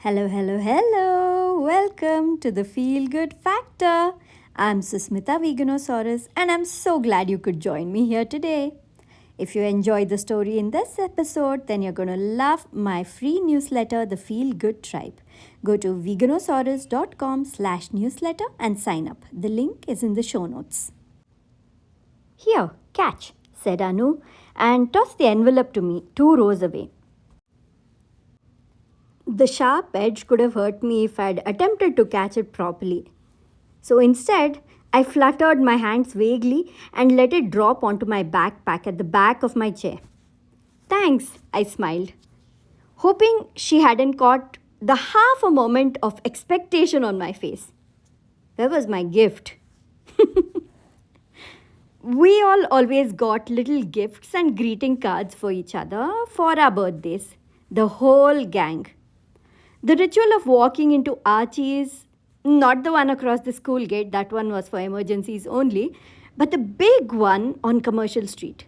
Hello, hello, hello. Welcome to the Feel Good Factor. I'm Susmita Veganosaurus and I'm so glad you could join me here today. If you enjoyed the story in this episode, then you're going to love my free newsletter, The Feel Good Tribe. Go to veganosaurus.com/newsletter and sign up. The link is in the show notes. Here, catch, said Anu and tossed the envelope to me 2 rows away. The sharp edge could have hurt me if I'd attempted to catch it properly. So instead, I fluttered my hands vaguely and let it drop onto my backpack at the back of my chair. Thanks, I smiled, hoping she hadn't caught the half a moment of expectation on my face. Where was my gift? We all always got little gifts and greeting cards for each other for our birthdays, the whole gang. The ritual of walking into Archie's, not the one across the school gate, that one was for emergencies only, but the big one on Commercial Street.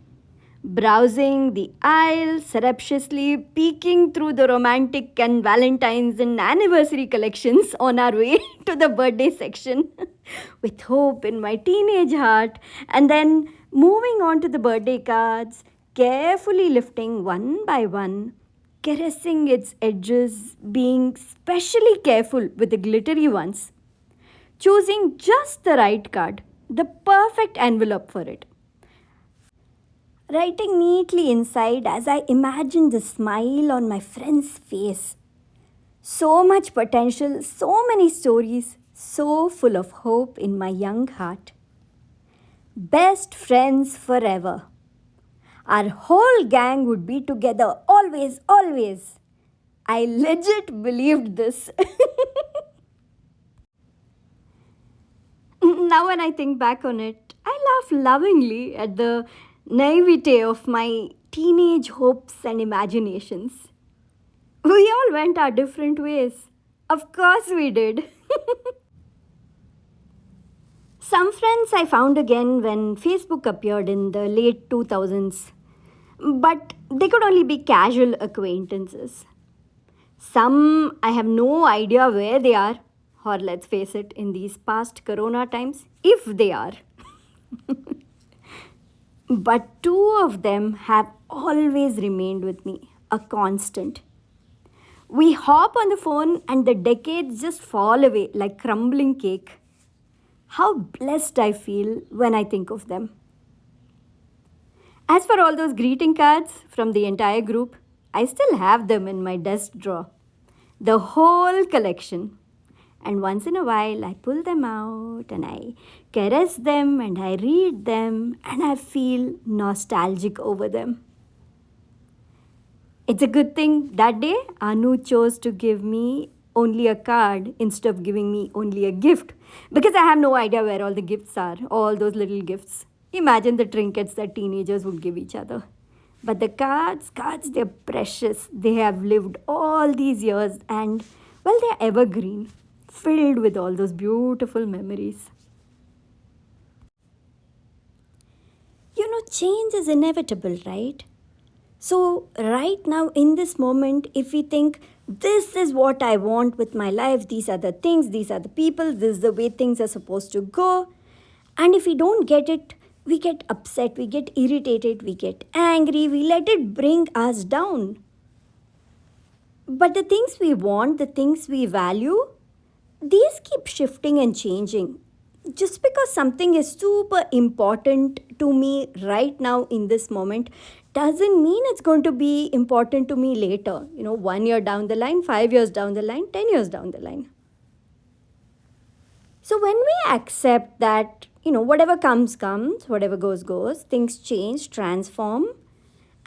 Browsing the aisle, surreptitiously peeking through the romantic and Valentine's and anniversary collections on our way to the birthday section with hope in my teenage heart, and then moving on to the birthday cards, carefully lifting one by one, caressing its edges, being specially careful with the glittery ones, choosing just the right card, the perfect envelope for it. Writing neatly inside as I imagined the smile on my friend's face. So much potential, so many stories, so full of hope in my young heart. Best friends forever. Our whole gang would be together always, always. I legit believed this. Now, when I think back on it, I laugh lovingly at the naivete of my teenage hopes and imaginations. We all went our different ways. Of course, we did. Some friends I found again when Facebook appeared in the late 2000s, but they could only be casual acquaintances. Some I have no idea where they are, or let's face it, in these past corona times, if they are. But two of them have always remained with me, a constant. We hop on the phone and the decades just fall away like crumbling cake. How blessed I feel when I think of them. As for all those greeting cards from the entire group, I still have them in my desk drawer. The whole collection. And once in a while, I pull them out and I caress them and I read them and I feel nostalgic over them. It's a good thing that day Anu chose to give me only a card instead of giving me only a gift because I have no idea where all the gifts are, all those little gifts. Imagine the trinkets that teenagers would give each other. But the cards, they're precious. They have lived all these years and, well, they're evergreen, filled with all those beautiful memories. Change is inevitable, right? So, right now, in this moment, if we think, this is what I want with my life, these are the things, these are the people, this is the way things are supposed to go, and if we don't get it, we get upset, we get irritated, we get angry, we let it bring us down. But the things we want, the things we value, these keep shifting and changing. Just because something is super important to me right now in this moment doesn't mean it's going to be important to me later. 1 year down the line, 5 years down the line, 10 years down the line. So when we accept that, whatever comes, whatever goes, things change, transform,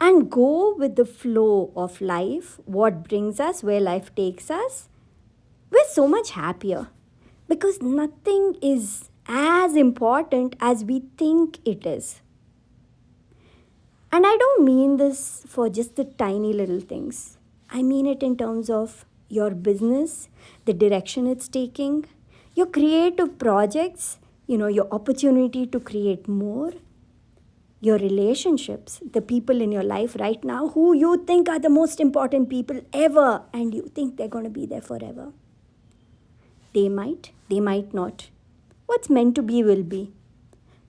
and go with the flow of life, what brings us, where life takes us, we're so much happier because nothing is as important as we think it is. And I don't mean this for just the tiny little things. I mean it in terms of your business, the direction it's taking, your creative projects, your opportunity to create more, your relationships, the people in your life right now who you think are the most important people ever, and you think they're going to be there forever. They might not. What's meant to be will be.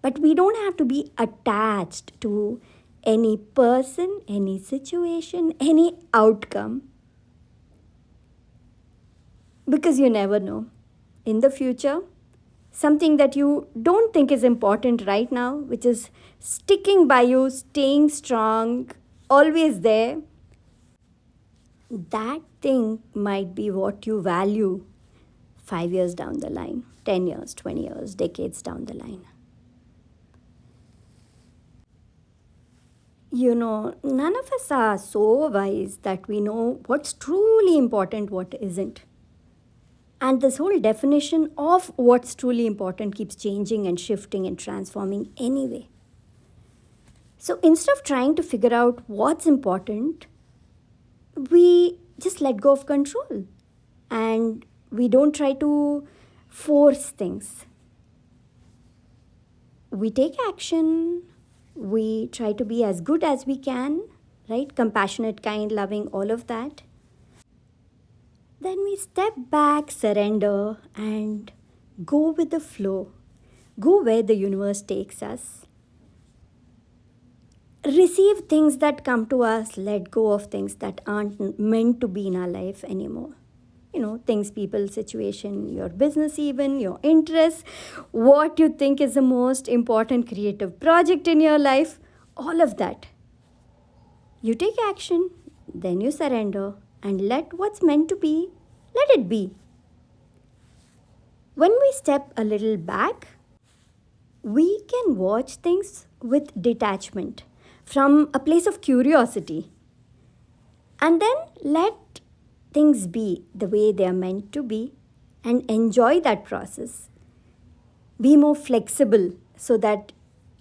But we don't have to be attached to any person, any situation, any outcome, because you never know. In the future, something that you don't think is important right now, which is sticking by you, staying strong, always there, that thing might be what you value 5 years down the line, 10 years, 20 years, decades down the line. None of us are so wise that we know what's truly important, what isn't. And this whole definition of what's truly important keeps changing and shifting and transforming anyway. So instead of trying to figure out what's important, we just let go of control and we don't try to force things. We take action, we try to be as good as we can, right? Compassionate, kind, loving, all of that. Then we step back, surrender, and go with the flow. Go where the universe takes us. Receive things that come to us, let go of things that aren't meant to be in our life anymore. Things, people, situation, your business, even your interests, what you think is the most important creative project in your life, all of that. You take action, then you surrender and let what's meant to be, let it be. When we step a little back, we can watch things with detachment from a place of curiosity and then let things be the way they are meant to be and enjoy that process. Be more flexible so that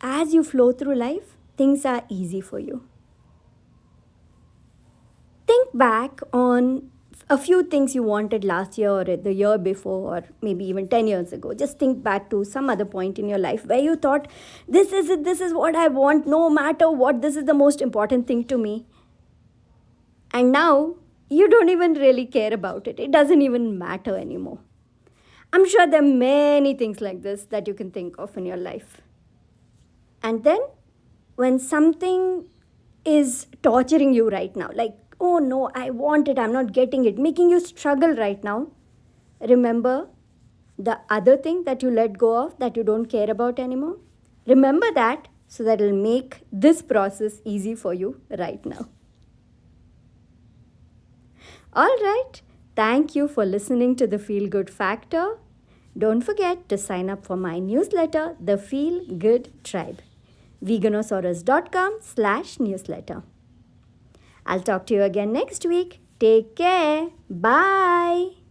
as you flow through life, things are easy for you. Think back on a few things you wanted last year or the year before or maybe even 10 years ago. Just think back to some other point in your life where you thought, this is it, this is what I want, no matter what, this is the most important thing to me. And now, you don't even really care about it. It doesn't even matter anymore. I'm sure there are many things like this that you can think of in your life. And then, when something is torturing you right now, like, oh no, I want it, I'm not getting it, making you struggle right now, remember the other thing that you let go of that you don't care about anymore. Remember that so that it'll make this process easy for you right now. All right, thank you for listening to the Feel Good Factor. Don't forget to sign up for my newsletter, The Feel Good Tribe. Veganosaurus.com/newsletter. I'll talk to you again next week. Take care. Bye.